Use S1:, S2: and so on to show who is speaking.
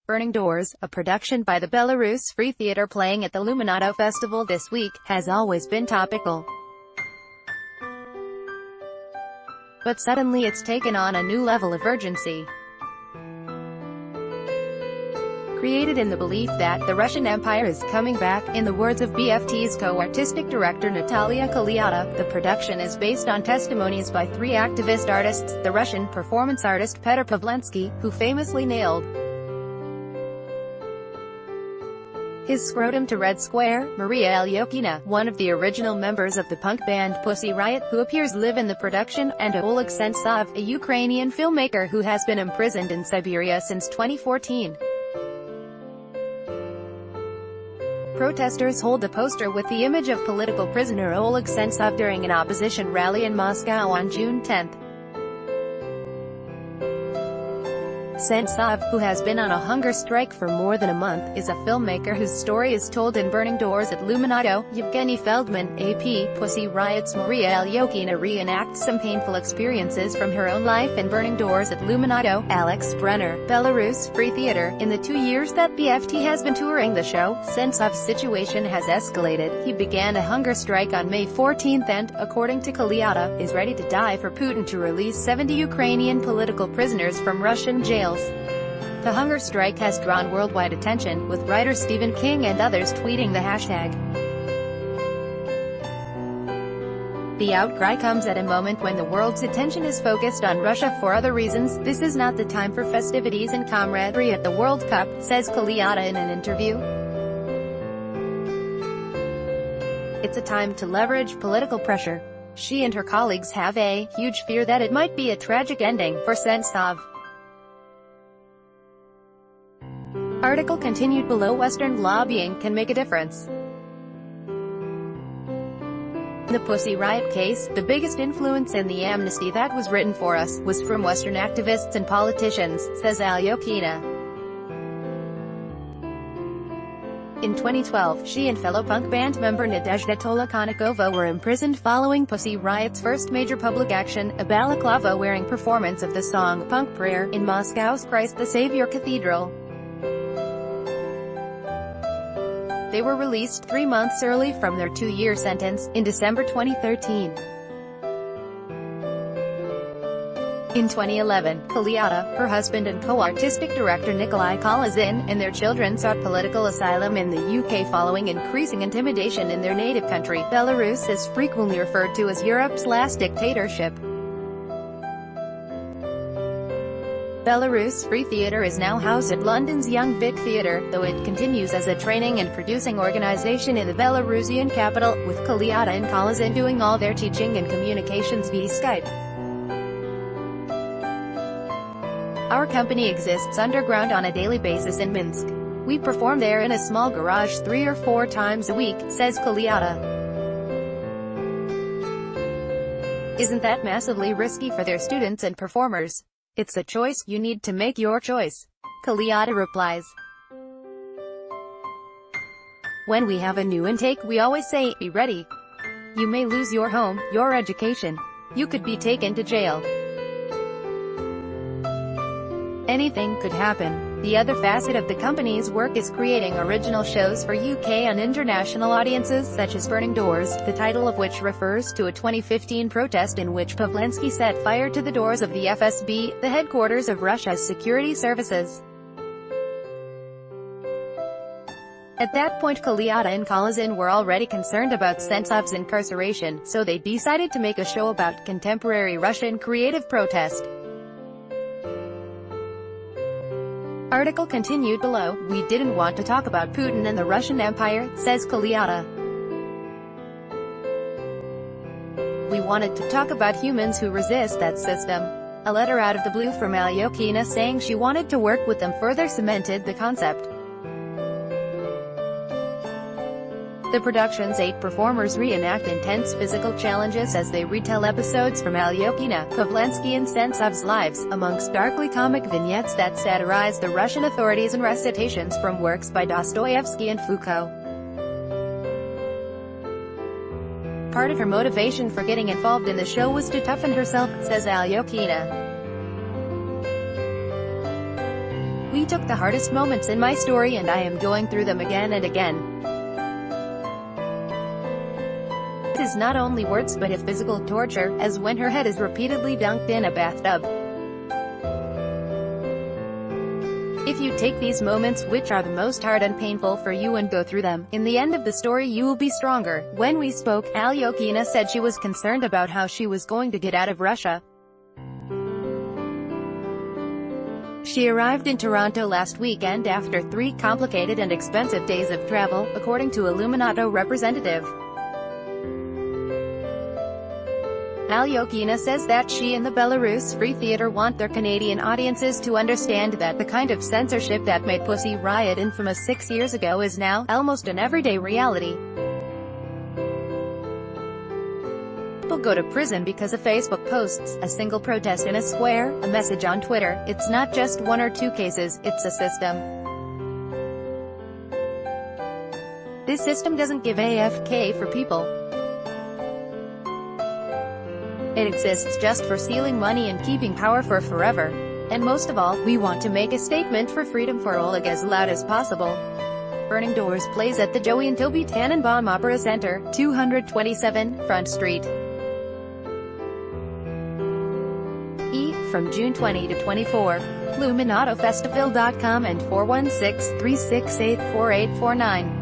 S1: Burning Doors, a production by the Belarus Free Theatre playing at the Luminato Festival this week, has always been topical. But suddenly it's taken on a new level of urgency. Created in the belief that the Russian Empire is coming back, in the words of BFT's co-artistic director Natalia Kaliata, the production is based on testimonies by three activist artists, the Russian performance artist Petr Pavlensky, who famously nailed his scrotum to Red Square, Maria Alyokhina, one of the original members of the punk band Pussy Riot, who appears live in the production, and Oleg Sentsov, a Ukrainian filmmaker who has been imprisoned in Siberia since 2014. Protesters hold the poster with the image of political prisoner Oleg Sentsov during an opposition rally in Moscow on June 10. Sentsov, who has been on a hunger strike for more than a month, is a filmmaker whose story is told in Burning Doors at Luminato. Yevgeny Feldman, AP, Pussy Riot's Maria Alyokhina reenacts some painful experiences from her own life in Burning Doors at Luminato. Alex Brenner, Belarus Free Theatre. In the 2 years that BFT has been touring the show, Sentsov's situation has escalated. He began a hunger strike on May 14 and, according to Kaliata, is ready to die for Putin to release 70 Ukrainian political prisoners from Russian jails. The hunger strike has drawn worldwide attention, with writer Stephen King and others tweeting the hashtag. The outcry comes at a moment when the world's attention is focused on Russia for other reasons. This is not the time for festivities and camaraderie at the World Cup, says Kaliata in an interview. It's a time to leverage political pressure. She and her colleagues have a huge fear that it might be a tragic ending for Sentsov. Article continued below. Western lobbying can make a difference. In the Pussy Riot case, the biggest influence in the amnesty that was written for us was from Western activists and politicians, says Alyokhina. In 2012, she and fellow punk band member Nadezhda Tolokonnikova were imprisoned following Pussy Riot's first major public action, a balaclava-wearing performance of the song Punk Prayer in Moscow's Christ the Savior Cathedral. They were released 3 months early from their 2-year sentence, in December 2013. In 2011, Kaliata, her husband and co-artistic director Nikolai Kolazin, and their children sought political asylum in the UK following increasing intimidation in their native country. Belarus is frequently referred to as Europe's last dictatorship. Belarus Free Theatre is now housed at London's Young Vic Theatre, though it continues as a training and producing organisation in the Belarusian capital, with Kaliata and Kolazin doing all their teaching and communications via Skype. Our company exists underground on a daily basis in Minsk. We perform there in a small garage 3 or 4 times a week, says Kaliata. Isn't that massively risky for their students and performers? It's a choice, you need to make your choice. Kaliata replies. When we have a new intake we always say, be ready. You may lose your home, your education. You could be taken to jail. Anything could happen. The other facet of the company's work is creating original shows for UK and international audiences, such as Burning Doors, the title of which refers to a 2015 protest in which Pavlensky set fire to the doors of the FSB, the headquarters of Russia's security services. At that point Kaliata and Kolazin were already concerned about Sentsov's incarceration, so they decided to make a show about contemporary Russian creative protest. Article continued below. We didn't want to talk about Putin and the Russian Empire, says Kaliata. We wanted to talk about humans who resist that system. A letter out of the blue from Alyokhina saying she wanted to work with them further cemented the concept. The production's 8 performers reenact intense physical challenges as they retell episodes from Alyokhina, Pavlensky and Sentsov's lives, amongst darkly comic vignettes that satirize the Russian authorities and recitations from works by Dostoevsky and Foucault. Part of her motivation for getting involved in the show was to toughen herself, says Alyokhina. We We took the hardest moments in my story and I am going through them again and again. This is not only words but a physical torture, as when her head is repeatedly dunked in a bathtub. If you take these moments, which are the most hard and painful for you, and go through them, in the end of the story you will be stronger. When we spoke, Alyokhina said she was concerned about how she was going to get out of Russia. She arrived in Toronto last weekend after 3 complicated and expensive days of travel, according to Illuminato representative. Alyokhina says that she and the Belarus Free Theatre want their Canadian audiences to understand that the kind of censorship that made Pussy Riot infamous 6 years ago is now almost an everyday reality. People go to prison because of Facebook posts, a single protest in a square, a message on Twitter. It's not just 1 or 2 cases, it's a system. This system doesn't give AFK for people. It exists just for stealing money and keeping power for forever. And most of all, we want to make a statement for freedom for all, as loud as possible. Burning Doors plays at the Joey and Toby Tannenbaum Opera Center, 227 Front Street. From June 20 to 24. LuminatoFestival.com and 416-368-4849.